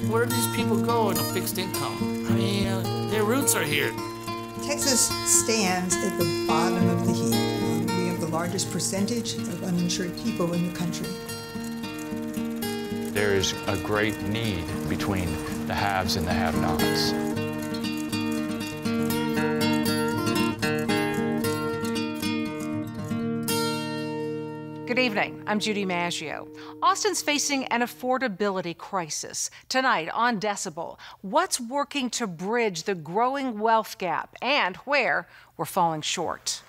Where do these people go in a fixed income? I mean, their roots are here. Texas stands at the bottom of the heap. We have the largest percentage of uninsured people in the country. There is a great need between the haves and the have-nots. Good evening. I'm Judy Maggio. Austin's facing an affordability crisis. Tonight on Decibel, what's working to bridge the growing wealth gap and where we're falling short.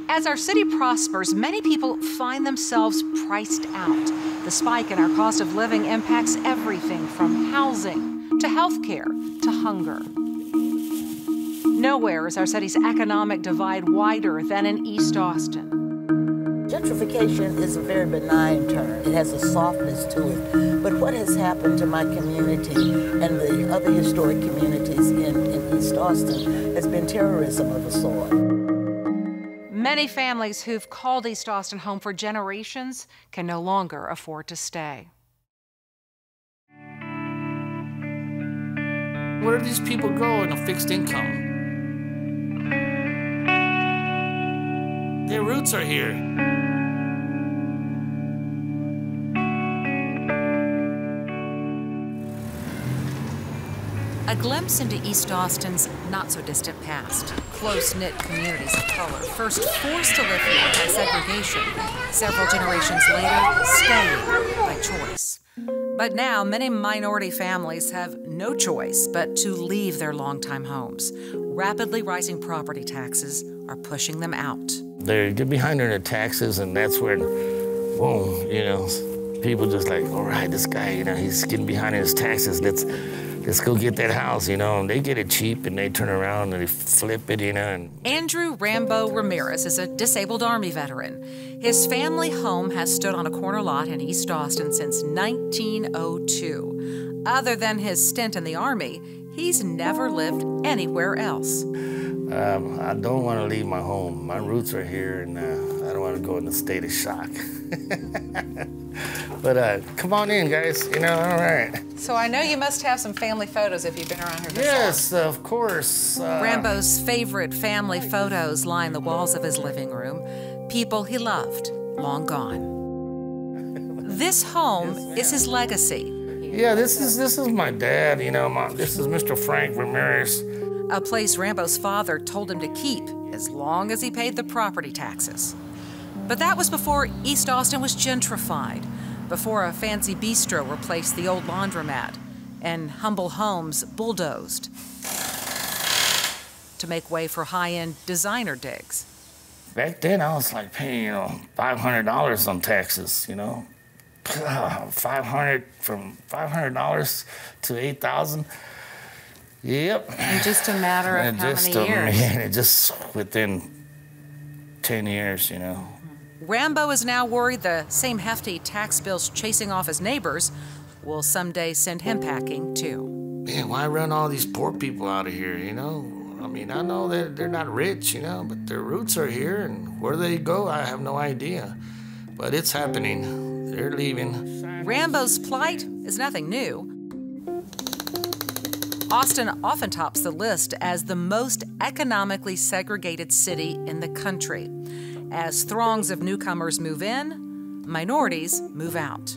As our city prospers, many people find themselves priced out. The spike in our cost of living impacts everything from housing to health care to hunger. Nowhere is our city's economic divide wider than in East Austin. Gentrification is a very benign term. It has a softness to it. But what has happened to my community and the other historic communities in East Austin has been terrorism of a sort. Many families who've called East Austin home for generations can no longer afford to stay. Where do these people go in a fixed income? Their roots are here. A glimpse into East Austin's not-so-distant past. Close-knit communities of color, first forced to live here by segregation, several generations later, staying by choice. But now, many minority families have no choice but to leave their longtime homes. Rapidly rising property taxes are pushing them out. They get behind on their taxes, and that's when, boom, people just like, all right, this guy, he's getting behind on his taxes. Let's go get that house, and they get it cheap, and they turn around and they flip it, And Andrew Rambo Ramirez is a disabled Army veteran. His family home has stood on a corner lot in East Austin since 1902. Other than his stint in the Army, he's never lived anywhere else. I don't want to leave my home. My roots are here, and I don't want to go in a state of shock. But come on in, guys. All right. So I know you must have some family photos if you've been around here this long. Yes, of course. Rambo's favorite family photos line the walls of his living room. People he loved, long gone. This home is his legacy. Yeah, this is my dad. This is Mr. Frank Ramirez. A place Rambo's father told him to keep as long as he paid the property taxes. But that was before East Austin was gentrified, before a fancy bistro replaced the old laundromat, and humble homes bulldozed to make way for high-end designer digs. Back then, I was like paying, $500 on taxes, $500 from $500 to $8,000. Yep. In just a matter of how many years? Just within 10 years, Rambo is now worried the same hefty tax bills chasing off his neighbors will someday send him packing, too. Man, why run all these poor people out of here, I know that they're not rich, but their roots are here, and where they go, I have no idea. But it's happening. They're leaving. Rambo's plight is nothing new. Austin often tops the list as the most economically segregated city in the country. As throngs of newcomers move in, minorities move out.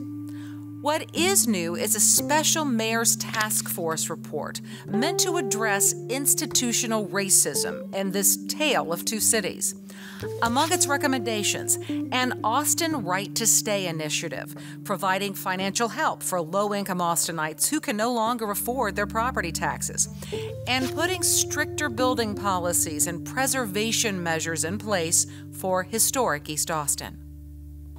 What is new is a special mayor's task force report meant to address institutional racism in this tale of two cities. Among its recommendations, an Austin Right to Stay initiative, providing financial help for low-income Austinites who can no longer afford their property taxes, and putting stricter building policies and preservation measures in place for historic East Austin.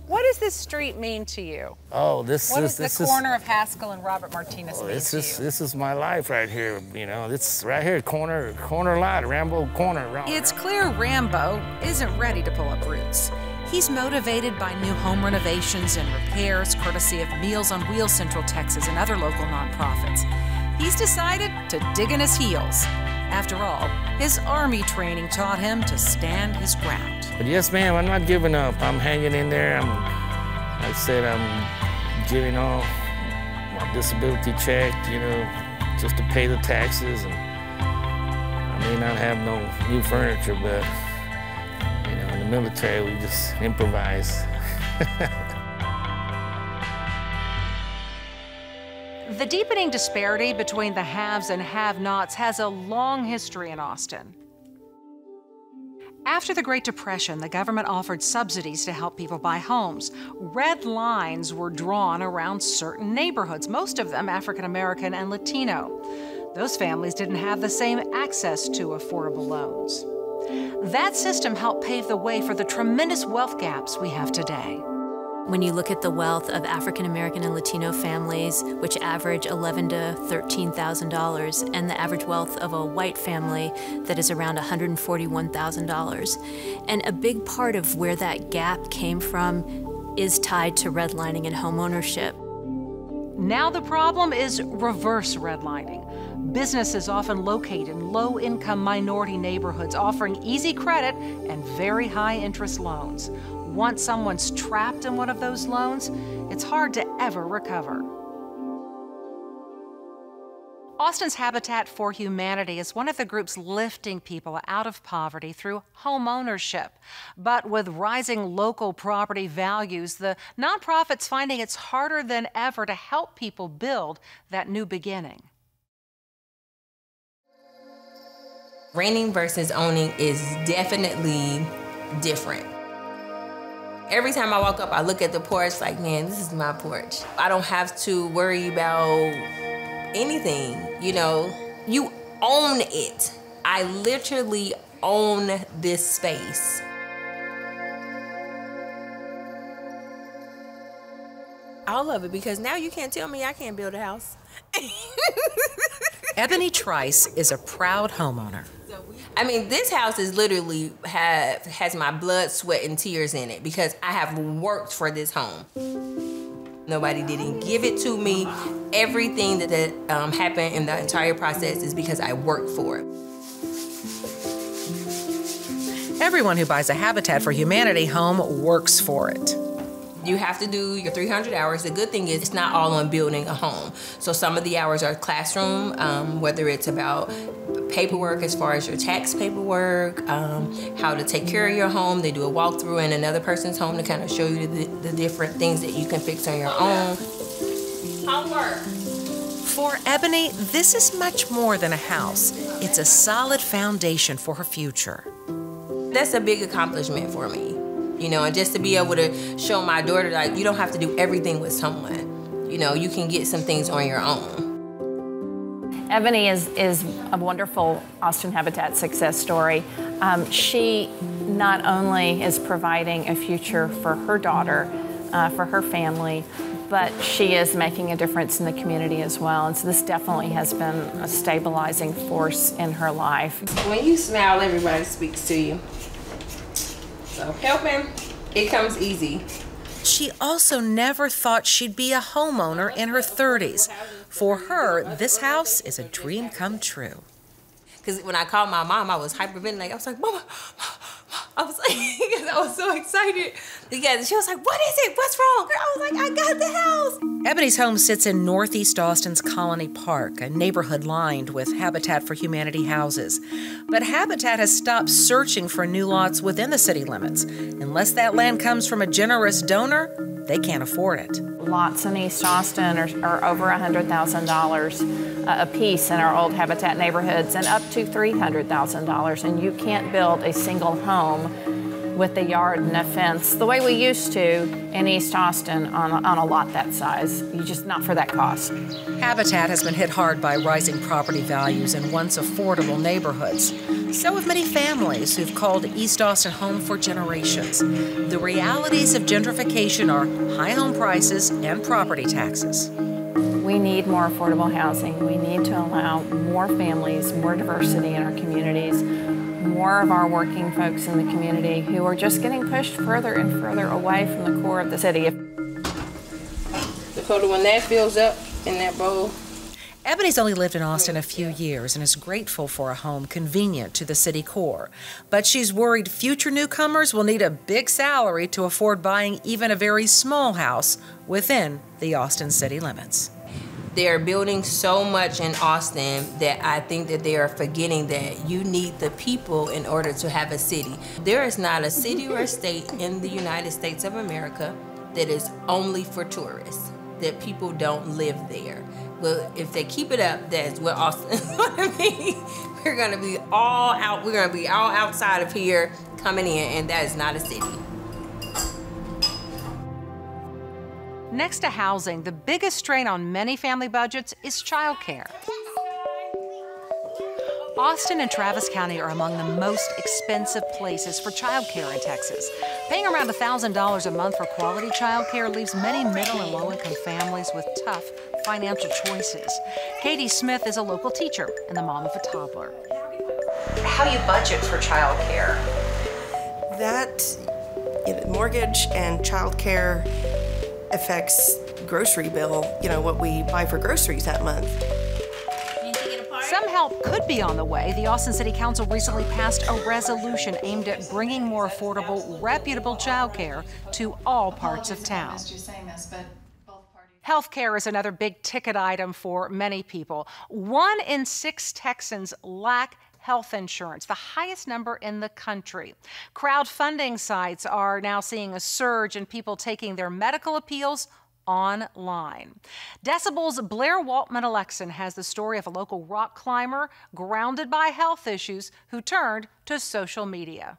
What does this street mean to you? Oh, What does the corner of Haskell and Robert Martinez mean to you? This is my life right here, It's right here, corner lot, Rambo corner. It's clear Rambo isn't ready to pull up roots. He's motivated by new home renovations and repairs, courtesy of Meals on Wheels Central Texas and other local nonprofits. He's decided to dig in his heels. After all, his Army training taught him to stand his ground. But yes, ma'am, I'm not giving up. I'm hanging in there. Like I said, I'm giving all my disability check, you know, just to pay the taxes. And I may not have no new furniture, but, you know, in the military, we just improvise. The deepening disparity between the haves and have-nots has a long history in Austin. After the Great Depression, the government offered subsidies to help people buy homes. Red lines were drawn around certain neighborhoods, most of them African American and Latino. Those families didn't have the same access to affordable loans. That system helped pave the way for the tremendous wealth gaps we have today. When you look at the wealth of African American and Latino families, which average $11,000 to $13,000, and the average wealth of a white family that is around $141,000. And a big part of where that gap came from is tied to redlining and homeownership. Now the problem is reverse redlining. Businesses often located in low-income minority neighborhoods offering easy credit and very high interest loans. Once someone's trapped in one of those loans, it's hard to ever recover. Austin's Habitat for Humanity is one of the groups lifting people out of poverty through home ownership. But with rising local property values, the nonprofit's finding it's harder than ever to help people build that new beginning. Renting versus owning is definitely different. Every time I walk up, I look at the porch like, man, this is my porch. I don't have to worry about anything, you know. You own it. I literally own this space. I love it because now you can't tell me I can't build a house. Ebony Trice is a proud homeowner. I mean, this house is literally has my blood, sweat, and tears in it because I have worked for this home. Nobody didn't give it to me. Everything that happened in the entire process is because I worked for it. Everyone who buys a Habitat for Humanity home works for it. You have to do your 300 hours. The good thing is it's not all on building a home. So some of the hours are classroom, whether it's about paperwork as far as your tax paperwork, how to take care of your home. They do a walkthrough in another person's home to kind of show you the different things that you can fix on your own. Homework. For Ebony, this is much more than a house. It's a solid foundation for her future. That's a big accomplishment for me, you know, and just to be able to show my daughter, like, you don't have to do everything with someone. You know, you can get some things on your own. Ebony is a wonderful Austin Habitat success story. She not only is providing a future for her daughter, for her family, but she is making a difference in the community as well. And so this definitely has been a stabilizing force in her life. When you smile, everybody speaks to you. So helping, it comes easy. She also never thought she'd be a homeowner in her 30s. For her, this house is a dream come true. Because when I called my mom, I was hyperventilating. I was like, Mama, I was like, because I was so excited. Because she was like, what is it? What's wrong? I was like, I got the house. Ebony's home sits in Northeast Austin's Colony Park, a neighborhood lined with Habitat for Humanity houses. But Habitat has stopped searching for new lots within the city limits. Unless that land comes from a generous donor, they can't afford it. Lots in East Austin are over $100,000 a piece in our old Habitat neighborhoods and up to $300,000. And you can't build a single home with a yard and a fence the way we used to in East Austin on a lot that size. You just not for that cost. Habitat has been hit hard by rising property values in once affordable neighborhoods. So have many families who've called East Austin home for generations. The realities of gentrification are high home prices and property taxes. We need more affordable housing. We need to allow more families, more diversity in our communities, more of our working folks in the community who are just getting pushed further and further away from the core of the city. Dakota, when that fills up in that bowl. Ebony's only lived in Austin a few years and is grateful for a home convenient to the city core. But she's worried future newcomers will need a big salary to afford buying even a very small house within the Austin city limits. They're building so much in Austin that I think that they are forgetting that you need the people in order to have a city. There is not a city or a state in the United States of America that is only for tourists, that people don't live there. Well, if they keep it up, that's what Austin is going to be. We're going to be all out. We're going to be all outside of here coming in, and that is not a city. Next to housing, the biggest strain on many family budgets is childcare. Austin and Travis County are among the most expensive places for childcare in Texas. Paying around $1,000 a month for quality childcare leaves many middle and low-income families with tough financial choices. Katie Smith is a local teacher and the mom of a toddler. How do you budget for childcare? That mortgage and childcare affects grocery bill, what we buy for groceries that month. Some help could be on the way. The Austin City Council recently passed a resolution aimed at bringing more affordable, reputable childcare to all parts of town. Healthcare is another big ticket item for many people. 1 in 6 Texans lack health insurance, the highest number in the country. Crowdfunding sites are now seeing a surge in people taking their medical appeals online. Decibel's Blair Waltman-Alexan has the story of a local rock climber grounded by health issues who turned to social media.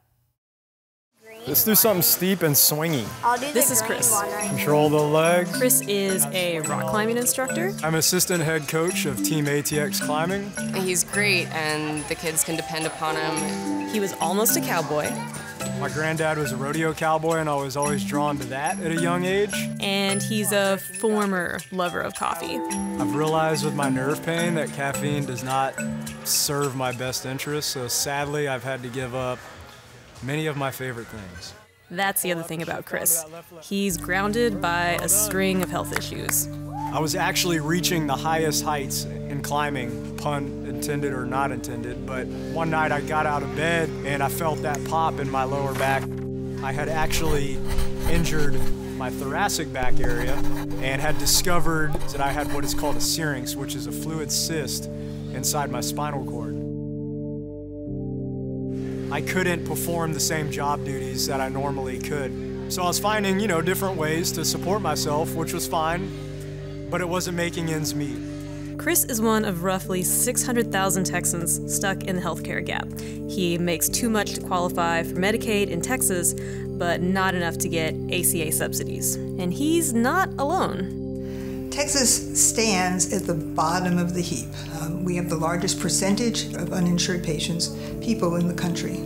Let's do something steep and swingy. This is Chris. Control the leg. Chris is a rock climbing instructor. I'm assistant head coach of Team ATX Climbing. He's great, and the kids can depend upon him. He was almost a cowboy. My granddad was a rodeo cowboy, and I was always drawn to that at a young age. And he's a former lover of coffee. I've realized with my nerve pain that caffeine does not serve my best interests, so sadly I've had to give up many of my favorite things. That's the other thing about Chris. He's grounded by a string of health issues. I was actually reaching the highest heights in climbing, pun intended or not intended, but one night I got out of bed and I felt that pop in my lower back. I had actually injured my thoracic back area and had discovered that I had what is called a syrinx, which is a fluid cyst inside my spinal cord. I couldn't perform the same job duties that I normally could. So I was finding, different ways to support myself, which was fine, but it wasn't making ends meet. Chris is one of roughly 600,000 Texans stuck in the healthcare gap. He makes too much to qualify for Medicaid in Texas, but not enough to get ACA subsidies. And he's not alone. Texas stands at the bottom of the heap. We have the largest percentage of uninsured people in the country.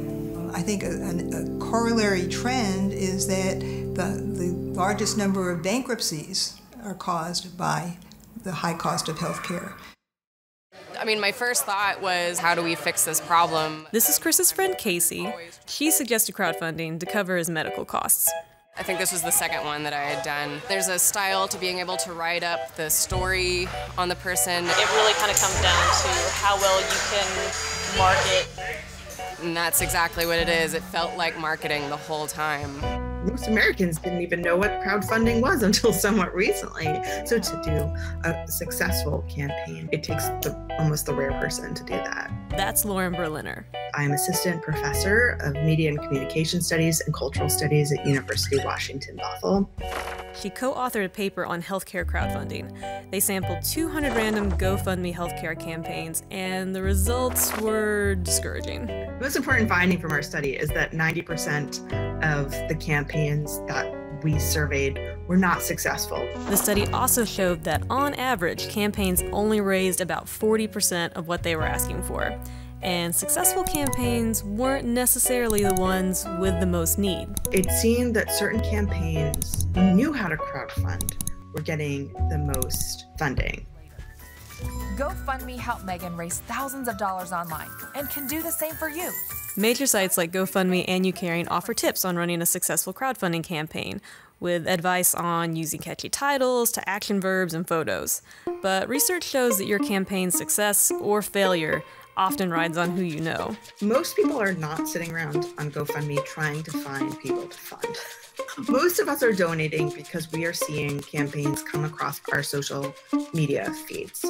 I think a corollary trend is that the largest number of bankruptcies are caused by the high cost of health care. I mean, my first thought was, how do we fix this problem? This is Chris's friend Casey. She suggested crowdfunding to cover his medical costs. I think this was the second one that I had done. There's a style to being able to write up the story on the person. It really kind of comes down to how well you can market. And that's exactly what it is. It felt like marketing the whole time. Most Americans didn't even know what crowdfunding was until somewhat recently. So to do a successful campaign, it takes almost the rare person to do that. That's Lauren Berliner. I'm assistant professor of media and communication studies and cultural studies at University of Washington, Bothell. She co-authored a paper on healthcare crowdfunding. They sampled 200 random GoFundMe healthcare campaigns, and the results were discouraging. The most important finding from our study is that 90% of the campaigns that we surveyed were not successful. The study also showed that on average, campaigns only raised about 40% of what they were asking for. And successful campaigns weren't necessarily the ones with the most need. It seemed that certain campaigns who knew how to crowdfund were getting the most funding. GoFundMe helped Megan raise thousands of dollars online and can do the same for you. Major sites like GoFundMe and YouCaring offer tips on running a successful crowdfunding campaign. with advice on using catchy titles to action verbs and photos. But research shows that your campaign's success or failure often rides on who you know. Most people are not sitting around on GoFundMe trying to find people to fund. Most of us are donating because we are seeing campaigns come across our social media feeds.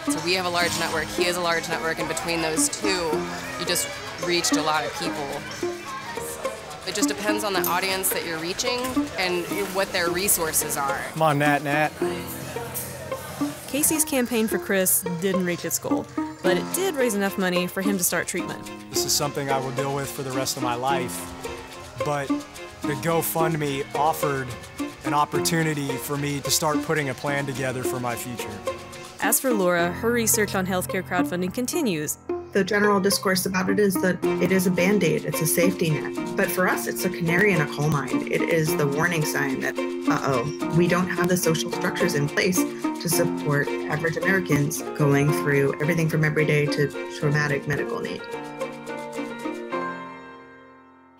So we have a large network, he has a large network, and between those two, you just reached a lot of people. It just depends on the audience that you're reaching and what their resources are. Come on, Nat. Casey's campaign for Chris didn't reach its goal, but it did raise enough money for him to start treatment. This is something I will deal with for the rest of my life, but the GoFundMe offered an opportunity for me to start putting a plan together for my future. As for Laura, her research on healthcare crowdfunding continues. The general discourse about it is that it is a Band-Aid, it's a safety net. But for us, it's a canary in a coal mine. It is the warning sign that, we don't have the social structures in place to support average Americans going through everything from everyday to traumatic medical need.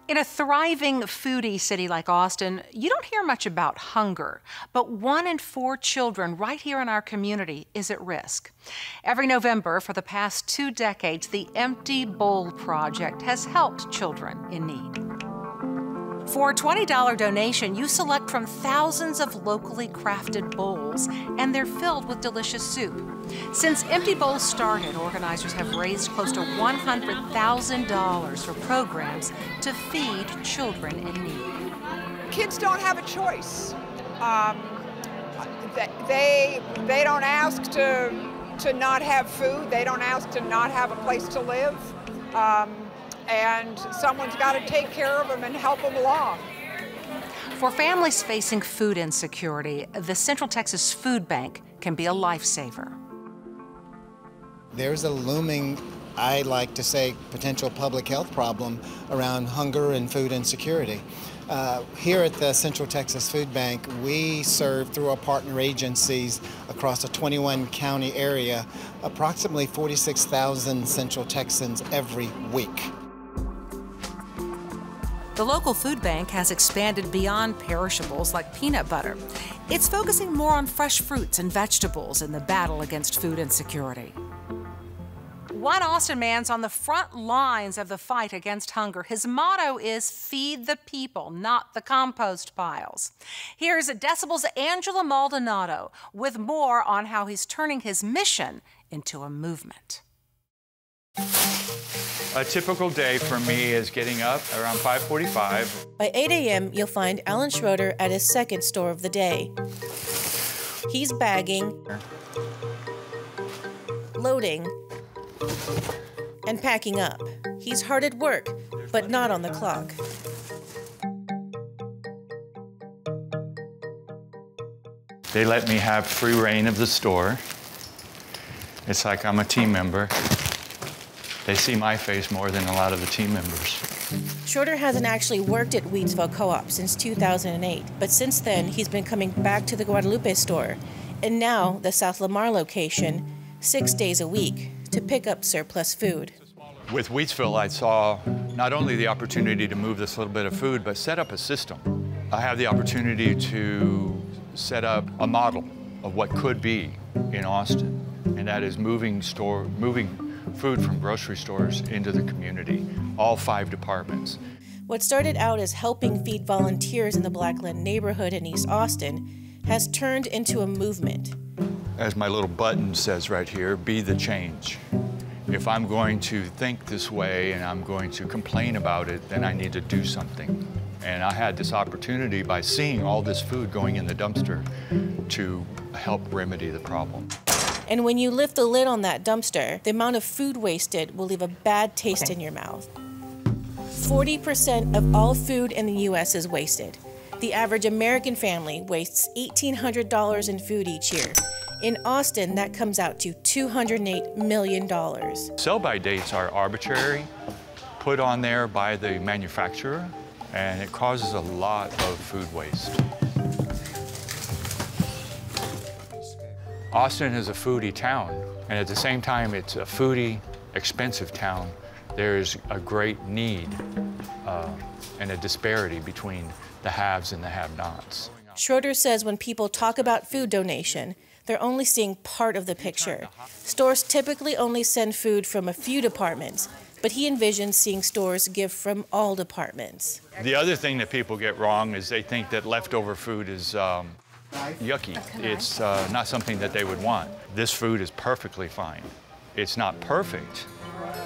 In a thriving foodie city like Austin, you don't hear much about hunger, but 1 in 4 children right here in our community is at risk. Every November for the past 2 decades, the Empty Bowl Project has helped children in need. For a $20 donation, you select from thousands of locally crafted bowls, and they're filled with delicious soup. Since Empty Bowls started, organizers have raised close to $100,000 for programs to feed children in need. Kids don't have a choice. They don't ask to not have food. They don't ask to not have a place to live. And someone's got to take care of them and help them along. For families facing food insecurity, the Central Texas Food Bank can be a lifesaver. There's a looming, I like to say, potential public health problem around hunger and food insecurity. Here at the Central Texas Food Bank, we serve through our partner agencies across a 21-county area approximately 46,000 Central Texans every week. The local food bank has expanded beyond perishables like peanut butter. It's focusing more on fresh fruits and vegetables in the battle against food insecurity. One Austin man's on the front lines of the fight against hunger. His motto is feed the people, not the compost piles. Here's Decibel's Angela Maldonado with more on how he's turning his mission into a movement. A typical day for me is getting up around 5:45. By 8 a.m., you'll find Alan Schroeder at his second store of the day. He's bagging, loading, and packing up. He's hard at work, but not on the clock. They let me have free reign of the store. It's like I'm a team member. They see my face more than a lot of the team members. Schroeder hasn't actually worked at Wheatsville Co-op since 2008, but since then he's been coming back to the Guadalupe store, and now the South Lamar location, 6 days a week, to pick up surplus food. With Wheatsville, I saw not only the opportunity to move this little bit of food, but set up a system. I have the opportunity to set up a model of what could be in Austin, and that is moving food from grocery stores into the community, all 5 departments. What started out as helping feed volunteers in the Blackland neighborhood in East Austin has turned into a movement. As my little button says right here, be the change. If I'm going to think this way and I'm going to complain about it, then I need to do something. And I had this opportunity by seeing all this food going in the dumpster to help remedy the problem. And when you lift the lid on that dumpster, the amount of food wasted will leave a bad taste in your mouth. 40% of all food in the U.S. is wasted. The average American family wastes $1,800 in food each year. In Austin, that comes out to $208 million. Sell-by dates are arbitrary, put on there by the manufacturer, and it causes a lot of food waste. Austin is a foodie town, and at the same time it's a foodie, expensive town. There's a great need and a disparity between the haves and the have-nots. Schroeder says when people talk about food donation, they're only seeing part of the picture. Stores typically only send food from a few departments, but he envisions seeing stores give from all departments. The other thing that people get wrong is they think that leftover food is yucky. It's not something that they would want. This food is perfectly fine. It's not perfect.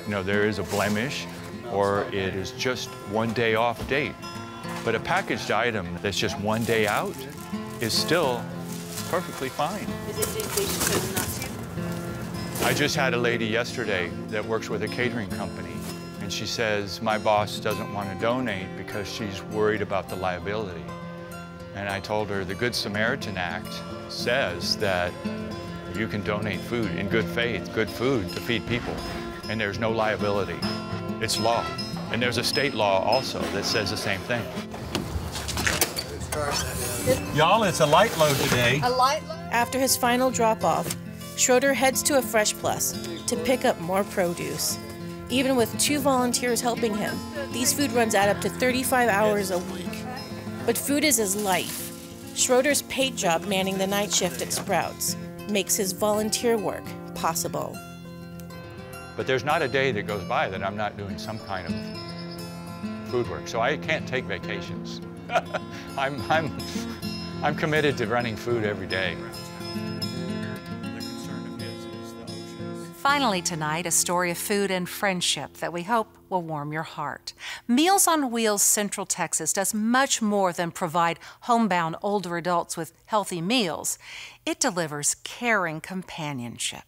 You know, there is a blemish, or it is just one day off date. But a packaged item that's just one day out is still perfectly fine. I just had a lady yesterday that works with a catering company, and she says, my boss doesn't want to donate because she's worried about the liability. And I told her the Good Samaritan Act says that you can donate food in good faith, good food to feed people, and there's no liability. It's law. And there's a state law also that says the same thing. Y'all, it's a light load today. A light load? After his final drop-off, Schroeder heads to a Fresh Plus to pick up more produce. Even with 2 volunteers helping him, these food runs add up to 35 hours a week. But food is his life. Schroeder's paid job manning the night shift at Sprouts makes his volunteer work possible. But there's not a day that goes by that I'm not doing some kind of food work. So I can't take vacations. I'm committed to running food every day. Finally tonight, a story of food and friendship that we hope will warm your heart. Meals on Wheels Central Texas does much more than provide homebound older adults with healthy meals. It delivers caring companionship.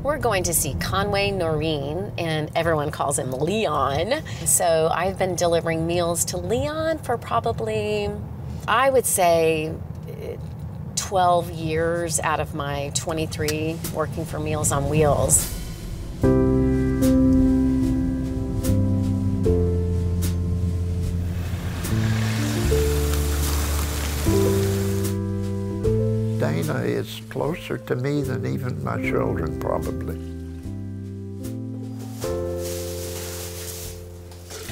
We're going to see Conway Noreen, and everyone calls him Leon. So I've been delivering meals to Leon for probably, I would say, 12 years out of my 23 working for Meals on Wheels. Dana is closer to me than even my children, probably.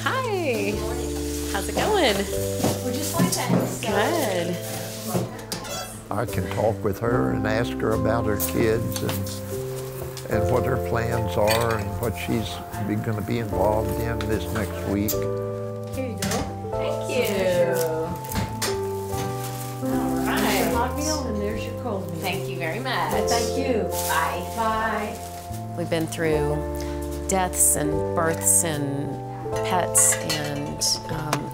Hi. How's it going? We're just fine, thanks. Good. I can talk with her and ask her about her kids and what her plans are and what she's going to be involved in this next week. Here you go. Thank you. All right. Hot meal, and there's your cold meal. Thank you very much. Thank you. Bye. Bye. We've been through deaths and births and pets and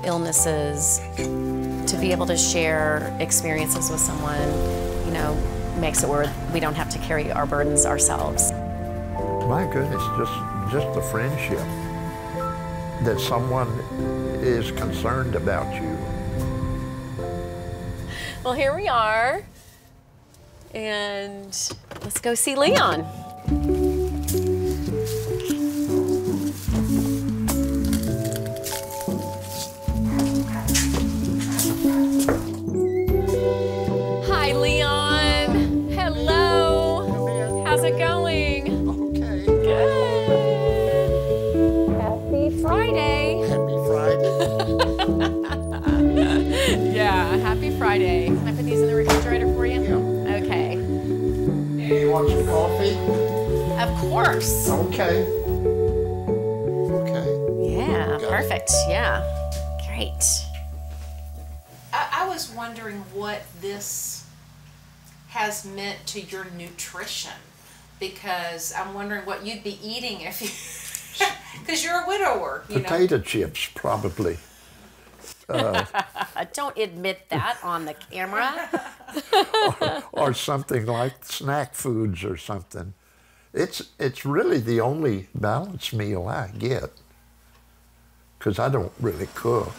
illnesses. To be able to share experiences with someone, you know, makes it where we don't have to carry our burdens ourselves. My goodness, just the friendship that someone is concerned about you. Well, here we are, and let's go see Leon. Hi, Leon. Hello. How's it going? Okay. Good. Happy Friday. Happy Friday. Yeah, happy Friday. Can I put these in the refrigerator for you? Yeah. Okay. Do you want some coffee? Of course. Okay. Okay. Yeah, perfect. Yeah. Great. I was wondering what this has meant to your nutrition, because I'm wondering what you'd be eating if you, because you're a widower, you know. Potato chips, probably. Don't admit that on the camera. or something like snack foods or something. It's really the only balanced meal I get, because I don't really cook.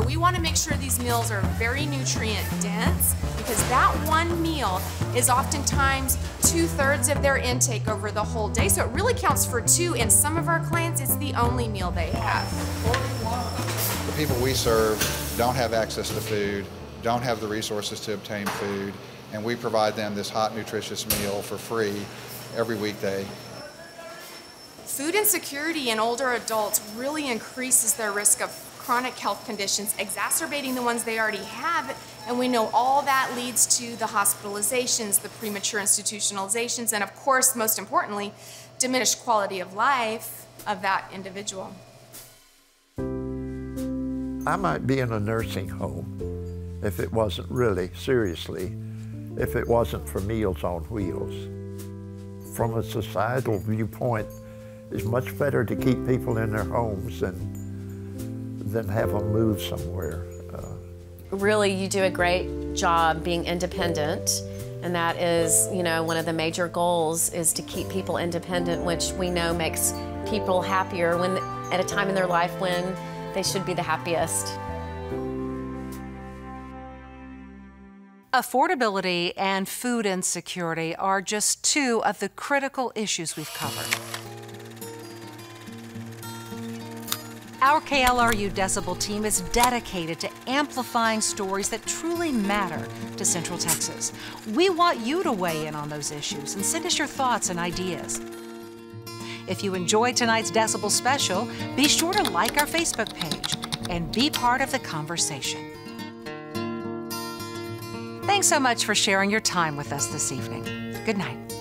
We want to make sure these meals are very nutrient dense, because that one meal is oftentimes 2/3 of their intake over the whole day. So it really counts for 2, and some of our clients, it's the only meal they have. The people we serve don't have access to food, don't have the resources to obtain food, and we provide them this hot, nutritious meal for free every weekday. Food insecurity in older adults really increases their risk of chronic health conditions, exacerbating the ones they already have, and we know all that leads to the hospitalizations, the premature institutionalizations, and of course, most importantly, diminished quality of life of that individual. I might be in a nursing home if it wasn't really, seriously, if it wasn't for Meals on Wheels. From a societal viewpoint, it's much better to keep people in their homes than have them move somewhere. Really, you do a great job being independent, and that is, you know, one of the major goals is to keep people independent, which we know makes people happier when at a time in their life when they should be the happiest. Affordability and food insecurity are just two of the critical issues we've covered. Our KLRU Decibel team is dedicated to amplifying stories that truly matter to Central Texas. We want you to weigh in on those issues and send us your thoughts and ideas. If you enjoyed tonight's Decibel special, be sure to like our Facebook page and be part of the conversation. Thanks so much for sharing your time with us this evening. Good night.